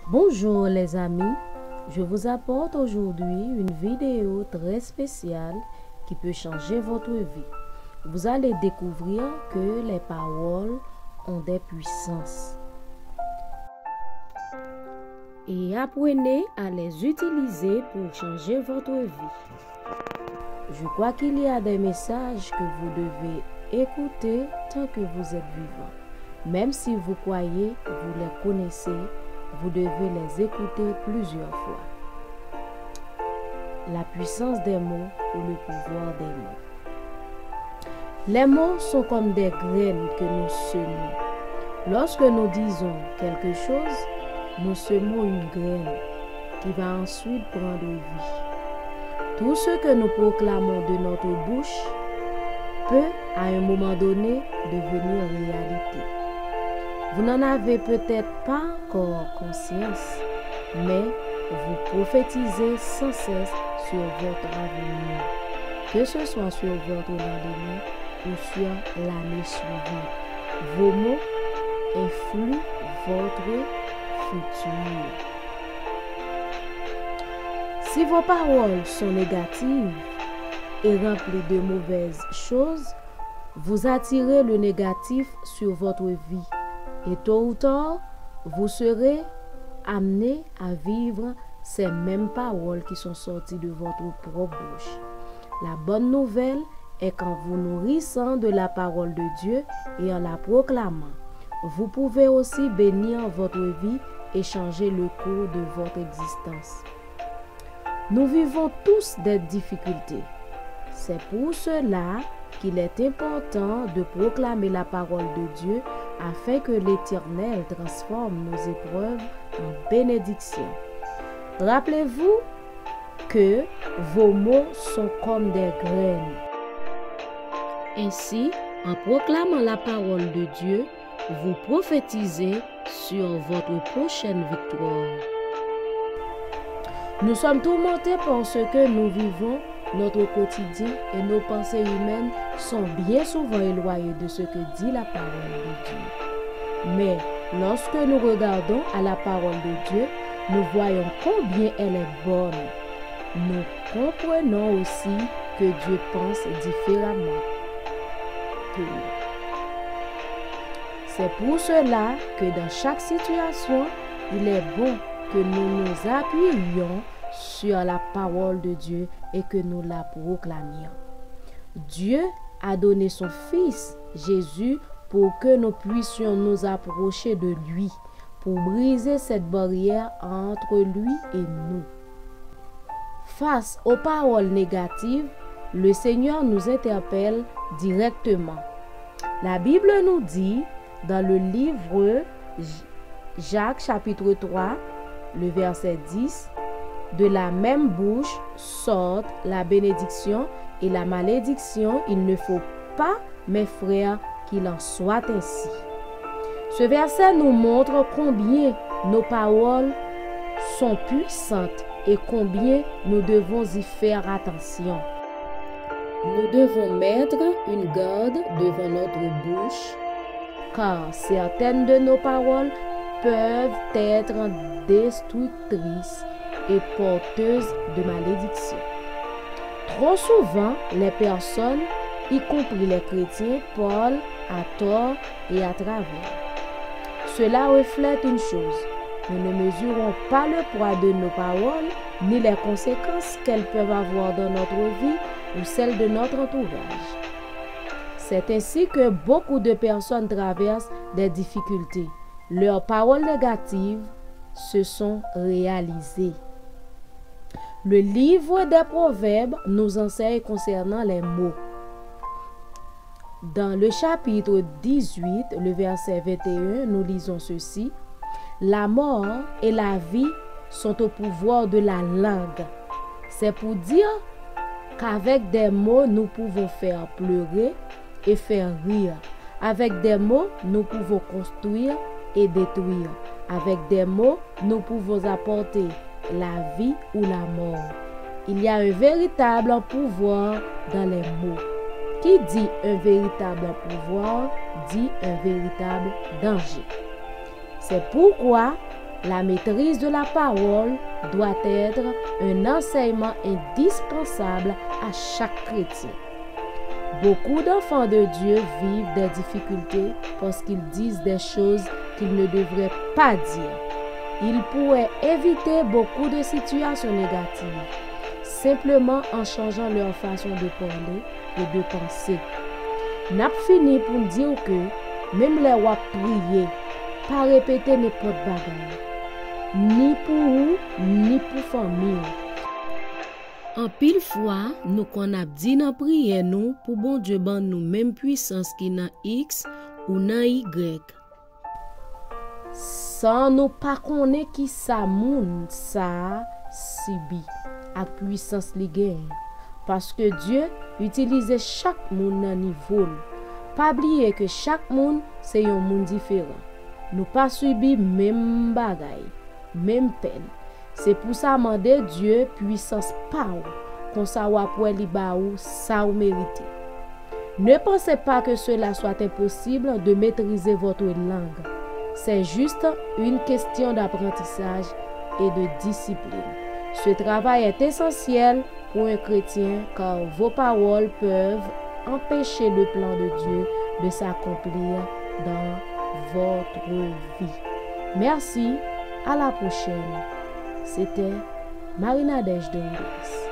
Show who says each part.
Speaker 1: Bonjour les amis, je vous apporte aujourd'hui une vidéo très spéciale qui peut changer votre vie. Vous allez découvrir que les paroles ont des puissances. Et apprenez à les utiliser pour changer votre vie. Je crois qu'il y a des messages que vous devez écouter tant que vous êtes vivant. Même si vous croyez, vous les connaissez, vous devez les écouter plusieurs fois. La puissance des mots ou le pouvoir des mots. Les mots sont comme des graines que nous semons. Lorsque nous disons quelque chose, nous semons une graine qui va ensuite prendre vie. Tout ce que nous proclamons de notre bouche peut, à un moment donné, devenir réalité. Vous n'en avez peut-être pas encore conscience, mais vous prophétisez sans cesse sur votre avenir, que ce soit sur votre lendemain ou sur l'année suivante. Vos mots influent votre futur. Si vos paroles sont négatives et remplies de mauvaises choses, vous attirez le négatif sur votre vie. Et tôt ou tard, vous serez amené à vivre ces mêmes paroles qui sont sorties de votre propre bouche. La bonne nouvelle est qu'en vous nourrissant de la parole de Dieu et en la proclamant, vous pouvez aussi bénir votre vie et changer le cours de votre existence. Nous vivons tous des difficultés. C'est pour cela qu'il est important de proclamer la parole de Dieu afin que l'Éternel transforme nos épreuves en bénédictions. Rappelez-vous que vos mots sont comme des graines. Ainsi, en proclamant la parole de Dieu, vous prophétisez sur votre prochaine victoire. Nous sommes tourmentés par ce que nous vivons, notre quotidien et nos pensées humaines sont bien souvent éloignées de ce que dit la parole de Dieu. Mais lorsque nous regardons à la parole de Dieu, nous voyons combien elle est bonne. Nous comprenons aussi que Dieu pense différemment que nous. C'est pour cela que dans chaque situation, il est bon que nous nous appuyions sur la parole de Dieu et que nous la proclamions. Dieu a donné son Fils Jésus pour que nous puissions nous approcher de lui, pour briser cette barrière entre lui et nous. Face aux paroles négatives, le Seigneur nous interpelle directement. La Bible nous dit dans le livre Jacques chapitre 3, le verset 10, « De la même bouche sortent la bénédiction et la malédiction. Il ne faut pas, mes frères, qu'il en soit ainsi. » Ce verset nous montre combien nos paroles sont puissantes et combien nous devons y faire attention. Nous devons mettre une garde devant notre bouche, car certaines de nos paroles peuvent être destructrices et porteuses de malédiction. Trop souvent, les personnes, y compris les chrétiens, parlent à tort et à travers. Cela reflète une chose: nous ne mesurons pas le poids de nos paroles, ni les conséquences qu'elles peuvent avoir dans notre vie ou celle de notre entourage. C'est ainsi que beaucoup de personnes traversent des difficultés. Leurs paroles négatives se sont réalisées. Le livre des Proverbes nous enseigne concernant les mots. Dans le chapitre 18, le verset 21, nous lisons ceci: « La mort et la vie sont au pouvoir de la langue. » C'est pour dire qu'avec des mots, nous pouvons faire pleurer et faire rire. Avec des mots, nous pouvons construire et détruire. Avec des mots, nous pouvons apporter la vie ou la mort. Il y a un véritable pouvoir dans les mots. Qui dit un véritable pouvoir, dit un véritable danger. C'est pourquoi la maîtrise de la parole doit être un enseignement indispensable à chaque chrétien. Beaucoup d'enfants de Dieu vivent des difficultés parce qu'ils disent des choses qu'ils ne devraient pas dire. Ils pourraient éviter beaucoup de situations négatives simplement en changeant leur façon de parler et de penser. N'a fini pour dire que même les wap prier, pas répéter n'importe bagaille, ni pour vous, ni pour famille. En pile fois, nous qu'on a dit dans prière nous pour bon Dieu ban nous même puissance qui dans X ou dans Y. Sans nous pas connaître qui ça moun ça sibi à puissance li gen. Parce que Dieu utilise chaque monde dans niveau. Pas oublier que chaque monde c'est un monde différent. Nous pas subi même bagay, même peine. C'est pour ça demander Dieu puissance power, qu'on ça wa pour li ba ou ça ou mérité. Ne pensez pas que cela soit impossible de maîtriser votre langue. C'est juste une question d'apprentissage et de discipline. Ce travail est essentiel pour un chrétien car vos paroles peuvent empêcher le plan de Dieu de s'accomplir dans votre vie. Merci, à la prochaine. C'était Marie-Nadège de Honduras.